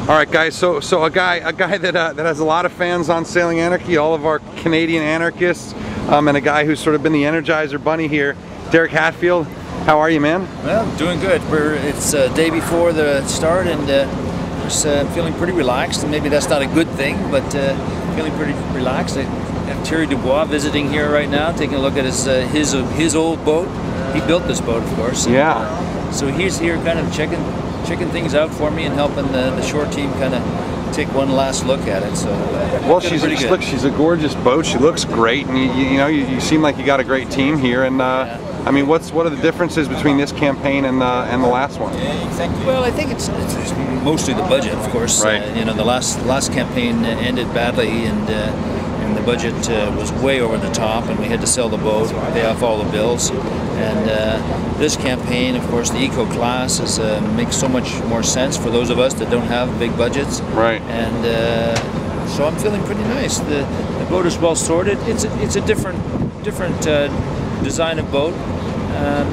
All right, guys. So a guy that has a lot of fans on Sailing Anarchy, all of our Canadian anarchists, and a guy who's sort of been the Energizer Bunny here, Derek Hatfield. How are you, man? Well, doing good. It's day before the start, and just feeling pretty relaxed. And maybe that's not a good thing, but feeling pretty relaxed. I have Thierry Dubois visiting here right now, taking a look at his old boat. He built this boat, of course. Yeah. So he's here, kind of checking things out for me and helping the shore team kind of take one last look at it. So well, she's a gorgeous boat. She looks great, and you seem like you got a great team here. And I mean, what are the differences between this campaign and the last one? Well, I think it's mostly the budget, of course. Right. The last campaign ended badly, and the budget was way over the top, and we had to sell the boat, pay off all the bills. And this campaign, of course, the Eco Class makes so much more sense for those of us that don't have big budgets. Right. And so I'm feeling pretty nice. The boat is well sorted. It's a different design of boat.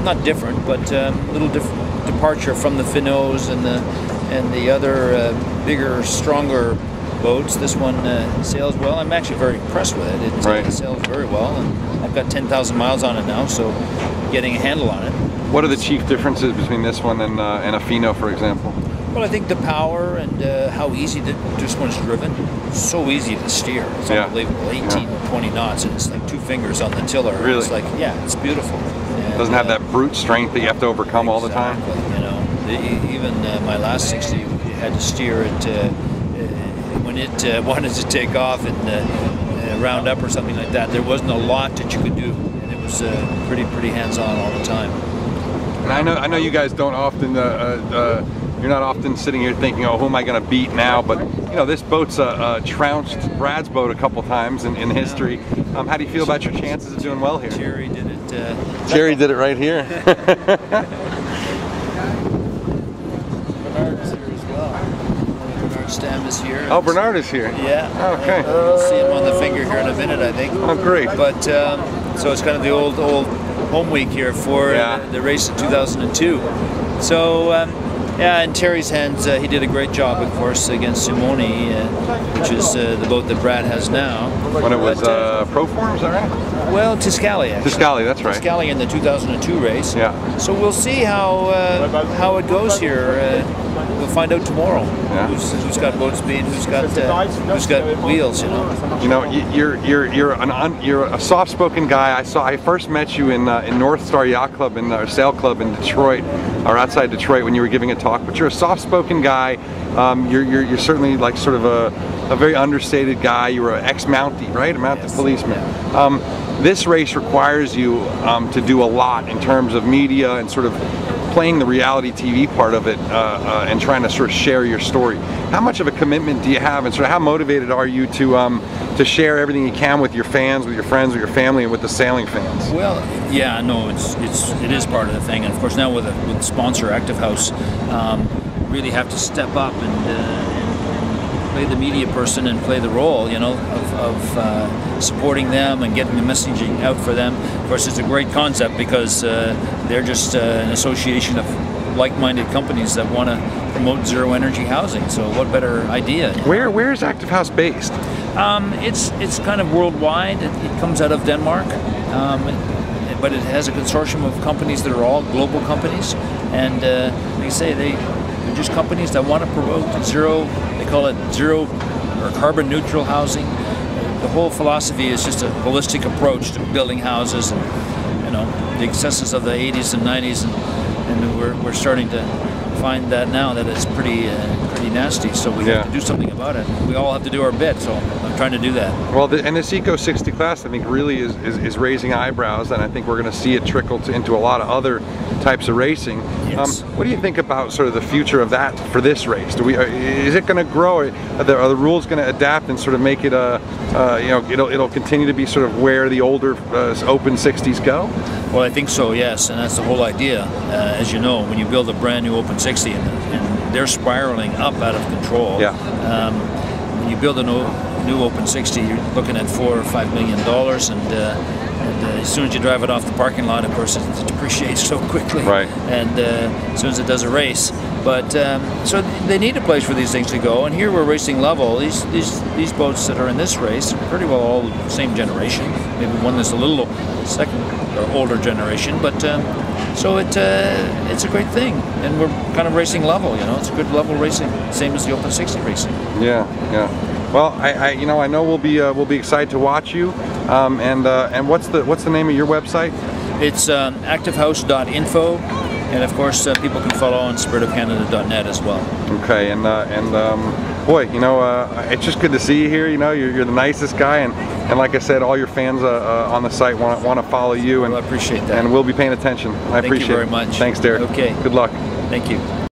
Not different, but a little departure from the Finneaus and the other bigger, stronger boats. This one sails well. I'm actually very impressed with it. It sails very well, and I've got 10,000 miles on it now, so getting a handle on it. What are the chief differences between this one and a Finneau, for example? Well, I think the power and how easy this one's driven. So easy to steer. It's unbelievable. 18, 20 knots, and it's like 2 fingers on the tiller. Really? It's like, yeah, it's beautiful. And, doesn't have that brute strength that you have to overcome all the time. Even my last 60, you had to steer it when it wanted to take off and round up or something like that. There wasn't a lot that you could do, and it was pretty hands-on all the time. And I know you guys don't often. You're not often sitting here thinking, oh, who am I going to beat now? But this boat's trounced Brad's boat a couple times in history. How do you feel about your chances of doing well here? Thierry did it. Thierry did it right here. Bernard is here as well. Bernard Stam is here. Oh, Bernard is here. Yeah. Okay. You'll see him on the finger here in a minute, I think. Oh, great. But so it's kind of the old home week here for the race in 2002. So. Yeah, in Thierry's hands, he did a great job, of course, against Simoni, which is the boat that Brad has now. When it was Proform, is that right? Well, Tiscali, actually. Tiscali, that's right. Tiscali in the 2002 race. Yeah. So we'll see how it goes here. We'll find out tomorrow. Yeah. Who's got boat speed? Who's got wheels? You're a soft-spoken guy. I first met you in North Star Yacht Club our Sail Club in Detroit, or outside Detroit, when you were giving a talk. But you're a soft-spoken guy. You're certainly like sort of a very understated guy. You were an ex-Mountie, right? A mounted policeman. This race requires you to do a lot in terms of media and sort of playing the reality TV part of it and trying to sort of share your story. How much of a commitment do you have, and sort of how motivated are you to share everything you can with your fans, with your friends, with your family, and with the sailing fans? Well, yeah, no, it is part of the thing, and of course now with sponsor Active House, really have to step up and play the media person and play the role, of supporting them and getting the messaging out for them. Of course, it's a great concept because they're just an association of like-minded companies that want to promote zero energy housing. So what better idea? Where is Active House based? It's kind of worldwide. It comes out of Denmark, but it has a consortium of companies that are all global companies, and like I say, they're just companies that want to promote zero. They call it zero or carbon neutral housing. The whole philosophy is just a holistic approach to building houses, and the excesses of the 80s and 90s, and we're starting to find that now that it's pretty nasty. So we have to do something about it. We all have to do our bit. So I'm trying to do that. Well, and this Eco 60 class, I think, really is raising eyebrows, and I think we're going to see it trickle into a lot of other types of racing. Yes. What do you think about sort of the future of that for this race? Is it going to grow? Are the rules going to adapt and sort of make it it'll continue to be sort of where the older open 60s go? Well, I think so, yes, and that's the whole idea. As you know, when you build a brand new open 60 and they're spiraling up out of control. Yeah. When you build a new open 60, you're looking at $4 or $5 million, and as soon as you drive it off the parking lot, of course, it depreciates so quickly. Right. And as soon as it does a race. But so they need a place for these things to go, and here we're racing level. These boats that are in this race are pretty well all the same generation. Maybe one that's a little second or older generation, but so it's a great thing, and we're kind of racing level. You know, it's a good level racing, same as the Open 60 racing. Yeah, yeah. Well, I know we'll be excited to watch you. And what's the name of your website? It's activehouse.info, and of course people can follow on spiritofcanada.net as well. Okay, and boy, you know, it's just good to see you here. You know, you're the nicest guy, and like I said, all your fans on the site want to follow you, and well, I appreciate that. And we'll be paying attention. I appreciate it. Thank you very much. Thanks, Derek. Okay. Good luck. Thank you.